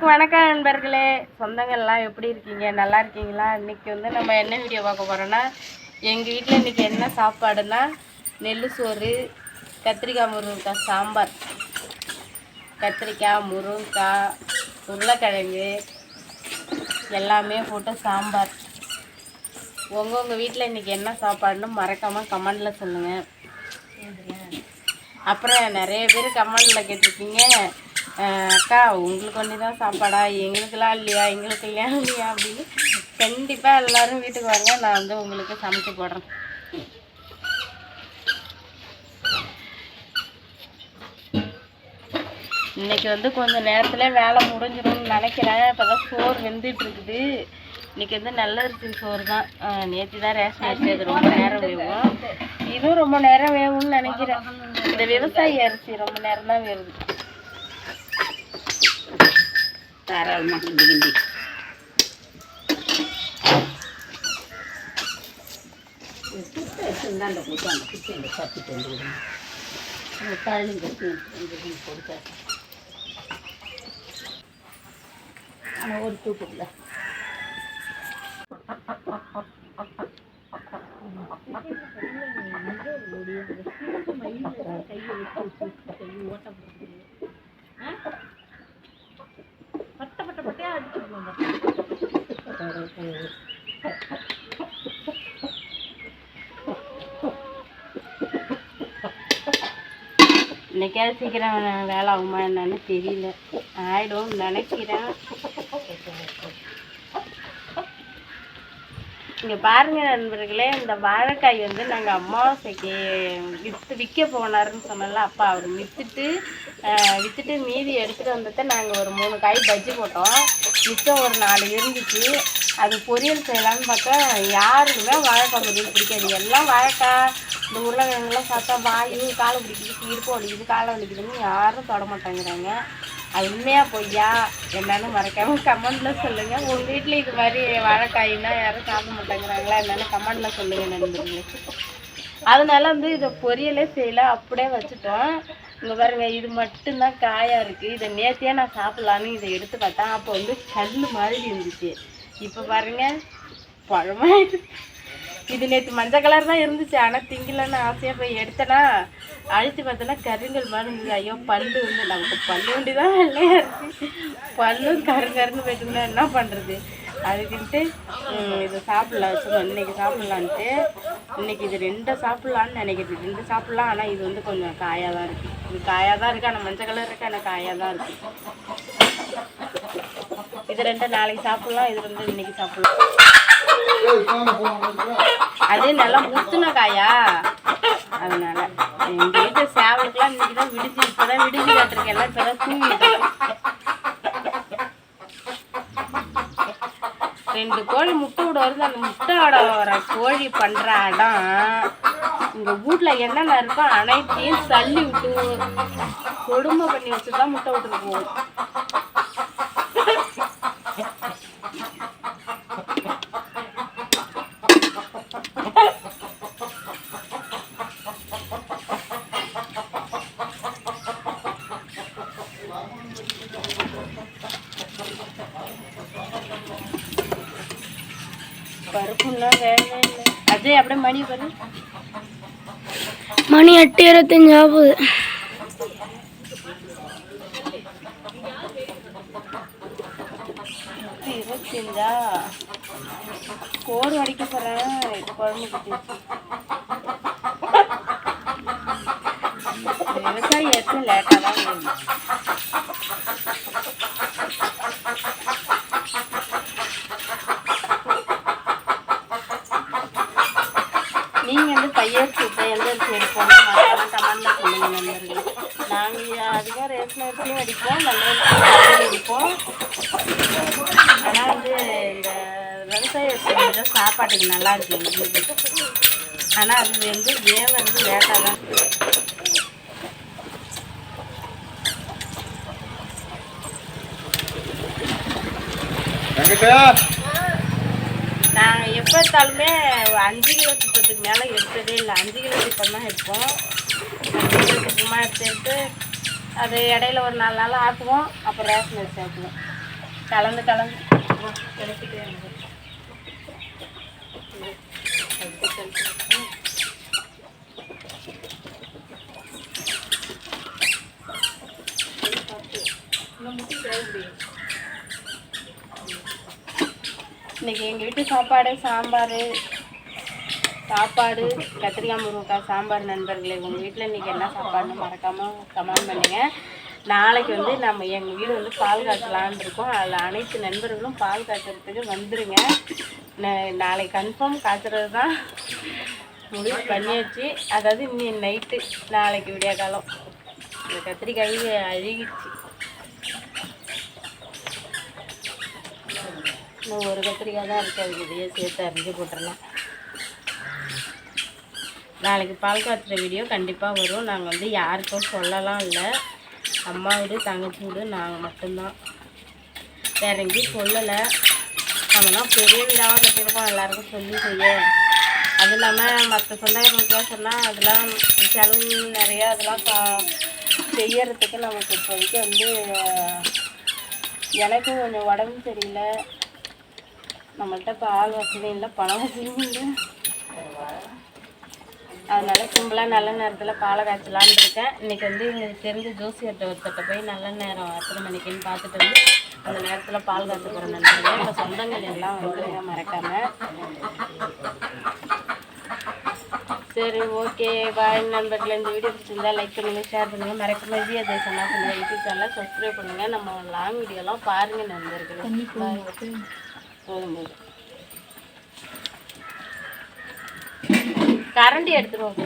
வணக்கம் நண்பர்களே, சொந்தங்கள்லாம் எப்படி இருக்கீங்க? நல்லா இருக்கீங்களா? இன்றைக்கி நம்ம என்ன வீடியோ பார்க்க போகிறோன்னா, எங்கள் வீட்டில் இன்றைக்கி என்ன சாப்பாடுனா நெல் சோறு, கத்திரிக்காய் முருங்கைக்காய் சாம்பார். கத்திரிக்காய் முருங்கைக்காய் உருளைக்கிழங்கு எல்லாமே போட்டு சாம்பார். உங்கள் வீட்டில் இன்றைக்கி என்ன சாப்பாடுன்னு மறக்காமல் கமெண்டில் சொல்லுங்கள். அப்புறம் நிறைய பேர் கமெண்டில் கேட்டிருக்கீங்க, அக்கா உங்களுக்கு ஒன்று தான் சாப்பாடா, எங்களுக்கெல்லாம் இல்லையா, எங்களுக்கு இல்லையா அப்படின்னு. கண்டிப்பாக எல்லோரும் வீட்டுக்கு வாங்க, நான் உங்களுக்கு சமைச்சு போடுறேன். இன்றைக்கி கொஞ்சம் நேரத்தில் வேலை முடிஞ்சிடும்னு நினைக்கிறேன். இப்போ தான் சோறு வெந்துட்டுருக்குது. இன்றைக்கி நல்ல அரிசி சோறு தான். நேற்று தான் ரேஷன் அரிசி, அது ரொம்ப நேரம் வேகும். இதுவும் ரொம்ப நேரம் வேகும்னு நினைக்கிறேன். இந்த விவசாயி அரிசி ரொம்ப நேரம் தான் வேகுது. தாராளமாக கிண்டி அந்த கூட்டு அந்த கிச்சன் சப்பிட்டு வந்து விடுங்க. தள்ளி கொடுக்க ஆனால் ஒரு தூக்குல கையை வச்சு ஓட்டம் பட்டப்பட்டே அடிச்சுக்கோங்க. இன்னைக்காவது சீக்கிரம் வேலை ஆகுமா என்னன்னு தெரியல. ஆயிடும் நினைக்கிறேன். இங்கே பாருங்கள் நண்பர்களே, இந்த வாழைக்காய் நாங்கள் அமாவாசைக்கு விற்க போனாருன்னு சொன்னால அப்பா அவர் விற்றுட்டு மீதி எடுத்துகிட்டு வந்துட்டு நாங்கள் ஒரு 3 காய் பஜ்ஜி போட்டோம். மிச்சம் ஒரு 4 இருந்துச்சு. அது பொரியல் செய்யலான்னு பார்த்தா யாருக்குமே வாழைக்காய் பொரியல் பிடிக்காது. எல்லாம் வாழைக்காய் இந்த உருளைக்கிழங்குலாம் சாப்பிட்டா வாயு காலை பிடிக்குது, இடுப்பு வலிக்குது, காலை வலிக்குதுன்னு யாரும் தொட மாட்டேங்கிறாங்க. அது உண்மையாக பொய்யா என்னன்னு மறக்காமல் கமெண்டில் சொல்லுங்கள். உங்கள் வீட்டில் இது மாதிரி வாழைக்காய்னா யாரும் சாப்பிட மாட்டேங்கிறாங்களா என்னென்னு கமெண்டில் சொல்லுங்கள் நண்பர்களே. அதனால இதை பொரியலே செய்யலை, அப்படியே வச்சுட்டோம். இங்கே பாருங்கள், இது மட்டும்தான் காயாக இருக்குது. இதை நேற்றையே நான் சாப்பிட்லான்னு இதை எடுத்து பார்த்தேன். அப்போ கல் மாதிரி இருந்துச்சு. இப்போ பாருங்கள் பழமாயிட்டு. இது நேற்று மஞ்சள் கலர் தான் இருந்துச்சு, ஆனால் திங்கலன்னு ஆசையாக போய் எடுத்தேன்னா அழித்து பார்த்தோன்னா கருங்கல் மாதிரி இருந்துச்சு. ஐயோ பல்லு நமக்கு பல்லு வண்டி தான் வெள்ளையாக இருக்குது, பல்லும் கருன்னு போயிட்டுருந்தா என்ன பண்ணுறது. அதுக்குன்ட்டு இதை சாப்பிட்லாம் வச்சுக்கோங்க. இன்றைக்கி சாப்பிட்லான்ட்டு இன்றைக்கி இது 2 சாப்பிட்லான்னு நினைக்கிறது. 2 சாப்பிட்லாம், ஆனால் இது கொஞ்சம் காயாக தான் இருக்குது. இது காயாக தான் இருக்குது, ஆனால் மஞ்சள் கலர் இருக்குது, ஆனால் காயாக தான் இருக்குது. இது 2 நாளைக்கு சாப்பிட்லாம், இது 2 இன்றைக்கி சாப்பிட்லாம். அது நல்லா முத்துன காயா, அதனால எங்கள் வீட்டு சேவலுக்குலாம் இன்னைக்கு தான் விடிஞ்சு, இப்போ தான் விடிஞ்சு காட்டிருக்கேன். எல்லாம் இப்போ தான் தூங்கிட்டு 2 கோழி முட்டை விட வருது. அந்த முட்டை விட வர கோழி பண்ணுற இடம் எங்கள் வீட்டில் என்னென்ன இருக்கோ அனைத்தையும் தள்ளி விட்டு கொடுமை பண்ணி வச்சு தான் முட்டை விட்டுட்டு போகும். பருப்புலாம் வேகவே இல்லை. அஜய் அப்படியே மணி பாரு, மணி 8:25 ஆகுது. கோடு அடிக்க போகிறேன் குழம்புக்கு. விவசாயி எடுத்து லேட்டாக தான் வேணும். நீங்கள் பையரிசி எந்த அரிசி எடுப்போம் கமெண்டில் சொல்லுங்கள் நண்பர்களே. நாங்கள் அதிகம் ரேஷன் அரிசியும் அடிப்போம், நல்ல அரிசியும் அடிப்போம். ஆனால் இந்த விவசாய அரிசி சாப்பாட்டுக்கு நல்லா இருக்குது எங்களுக்கு. ஆனால் அது வேவது லேட்டாக தான். நாங்கள் எப்போ எடுத்தாலுமே 5 கிலோ சிப்பத்துக்கு மேலே எடுத்ததே இல்லை. 5 கிலோ சிப்பம் தான் எடுப்போம். 5 கிலோ சிப்பமாக எடுத்து அது இடையில ஒரு 4 நாள் ஆக்குவோம். அப்புறம் ரேஷன் அரிசி ஆக்குவோம். கலந்து கிளப்பிட்டு இன்னைக்கு எங்கள் வீட்டு சாப்பாடு சாப்பாடு கத்திரிக்காய் முருங்கைக்காய் சாம்பார். நண்பர்களே, உங்கள் வீட்டில் இன்றைக்கி என்ன சாப்பாடுன்னு மறக்காமல் கமெண்ட் பண்ணுங்கள். நாளைக்கு வந்து நம்ம எங்கள் வீடு வந்து பால் காய்ச்சலான்னு இருக்கோம். அதில் அனைத்து நண்பர்களும் பால் காய்ச்சறதுக்கு வந்துடுங்க. நாளைக்கு கன்ஃபார்ம் காய்ச்சறது தான் முடிவு பண்ணியாச்சு. அதாவது இன்னும் நைட்டு, நாளைக்கு விடிய காலம். இந்த கத்திரிக்காய் அழுகிடுச்சு. இன்னும் ஒரு கத்திரிக்காய் தான் இருக்குது, அதுக்கு இதையே சேர்த்து அரிஞ்சு போட்டுடலாம். நாளைக்கு பால் காய்ச்சுற வீடியோ கண்டிப்பாக வரும். நாங்கள் வந்து யாருக்கும் சொல்லலாம் இல்லை, அம்மா வீடு தங்கச்சி வீடு நாங்கள் மட்டும்தான், வேற எங்கேயும் சொல்லலை. நம்மலாம் பெரிய வீடாக கட்டியிருக்கோம், எல்லாருக்கும் சொல்லி செய்ய. அதுவும் இல்லாமல் மற்ற சொந்தக்காரங்களுக்குலாம் சொன்னால் அதெல்லாம் செலவு நிறையா, அதெல்லாம் செய்யறதுக்கு நமக்கு இப்போதைக்கு வந்து எனக்கும் கொஞ்சம் உடம்பு சரியில்லை. நம்மள்கிட்ட இப்போ ஆள் வசதி இல்லை, பணம் வசதியும் இல்லை. அதனால் சிம்பிளாக நல்ல நேரத்தில் பாலை காய்ச்சலான்னு இருக்கேன். இன்றைக்கி வந்து எங்களுக்கு தெரிஞ்ச ஜோசியர்கிட்ட ஒருத்தட்ட போய் நல்ல நேரம் எத்தனை மணிக்குன்னு பார்த்துட்டு வந்து அந்த நேரத்தில் பால் காய்ச்ச போகிறேன் நண்பர்களே. இப்போ சொந்தங்கள் எல்லாம் வந்துருங்க மறக்காமல். சரி, ஓகே, பாய் நண்பர்களே. இந்த வீடியோ பிடிச்சிருந்தா லைக் பண்ணுங்கள், ஷேர் பண்ணுங்கள், மறக்காம அதை சொன்னால் பண்ணுங்கள். யூடியூப் சேனலில் சப்ஸ்கிரைப் பண்ணுங்கள். நம்ம லாங் வீடியோலாம் பாருங்கள் நண்பர்களே. போதும்போது கரண்டி எடுத்துருவோம்.